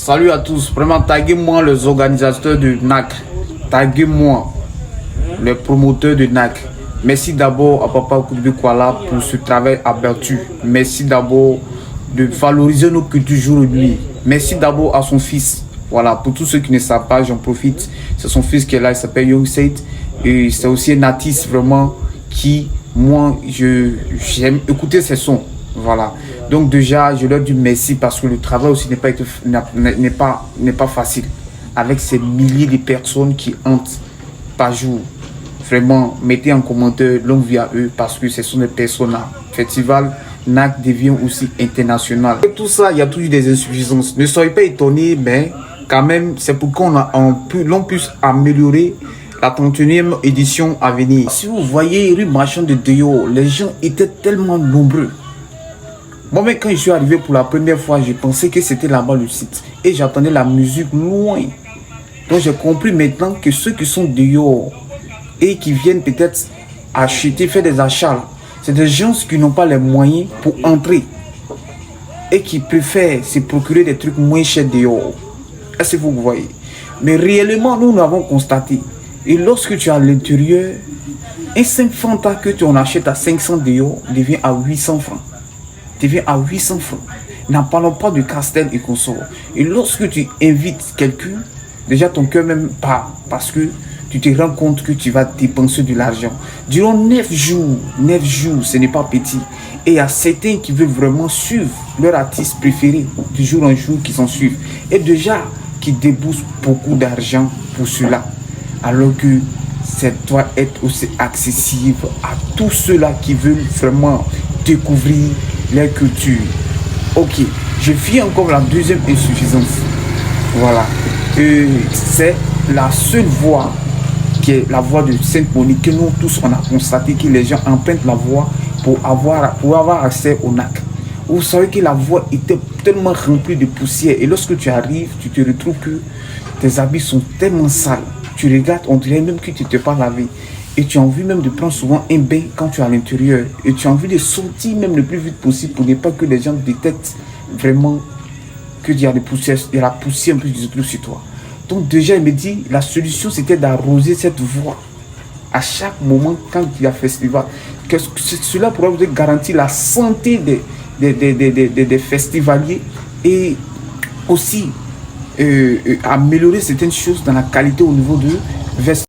Salut à tous. Vraiment, taguez-moi les organisateurs de NAC. Taguez-moi les promoteurs de NAC. Merci d'abord à Papa Koudou Kuala pour ce travail abattu. Merci d'abord de valoriser nos cultures aujourd'hui. Merci d'abord à son fils. Voilà, pour tous ceux qui ne savent pas, j'en profite. C'est son fils qui est là, il s'appelle Young Said. Et c'est aussi un artiste vraiment qui, moi, j'aime écouter ses sons. Voilà. Donc déjà, je leur dis merci parce que le travail aussi n'est pas facile. Avec ces milliers de personnes qui entrent par jour. Vraiment, mettez en commentaire longue vie à eux parce que ce sont des personnes là. Le festival NAC devient aussi international. Et tout ça, il y a toujours des insuffisances. Ne soyez pas étonnés, mais quand même, c'est pour l'on puisse améliorer la 31e édition à venir. Si vous voyez rue Marchand de Déo, les gens étaient tellement nombreux. Moi-même, quand je suis arrivé pour la première fois, je pensais que c'était là-bas le site. Et j'entendais la musique loin. Donc j'ai compris maintenant que ceux qui sont dehors et qui viennent peut-être acheter, faire des achats, c'est des gens qui n'ont pas les moyens pour entrer. Et qui préfèrent se procurer des trucs moins chers dehors. Est-ce que vous voyez? Mais réellement, nous l'avons constaté. Et lorsque tu es à l'intérieur, un 5 francs que tu en achètes à 500 dehors devient à 800 francs. Devient à 800 francs. N'en parlons pas de Castel et consort. Et lorsque tu invites quelqu'un, déjà ton cœur même part parce que tu te rends compte que tu vas dépenser de l'argent. Durant 9 jours, ce n'est pas petit. Et il y a certains qui veulent vraiment suivre leur artiste préféré du jour en jour qu'ils en suivent. Et déjà, qui déboursent beaucoup d'argent pour cela. Alors que ça doit être aussi accessible à tous ceux-là qui veulent vraiment découvrir leur culture. Ok, je viens encore la deuxième insuffisance. Voilà. C'est la seule voie qui est la voie de Sainte-Monique que nous tous on a constaté que les gens empruntent la voie pour avoir accès au NAC. Vous savez que la voie était tellement remplie de poussière et lorsque tu arrives, tu te retrouves que tes habits sont tellement sales. Tu regardes, on dirait même que tu ne t'es pas lavé. Et tu as envie même de prendre souvent un bain quand tu es à l'intérieur. Et tu as envie de sortir même le plus vite possible pour ne pas que les gens détectent vraiment qu'il y a des poussières, il y a la poussière un peu de tout sur toi. Donc déjà, il me dit, la solution c'était d'arroser cette voie à chaque moment quand il y a festival. Cela pourrait vous garantir la santé des festivaliers et aussi améliorer certaines choses dans la qualité au niveau de vestiaire.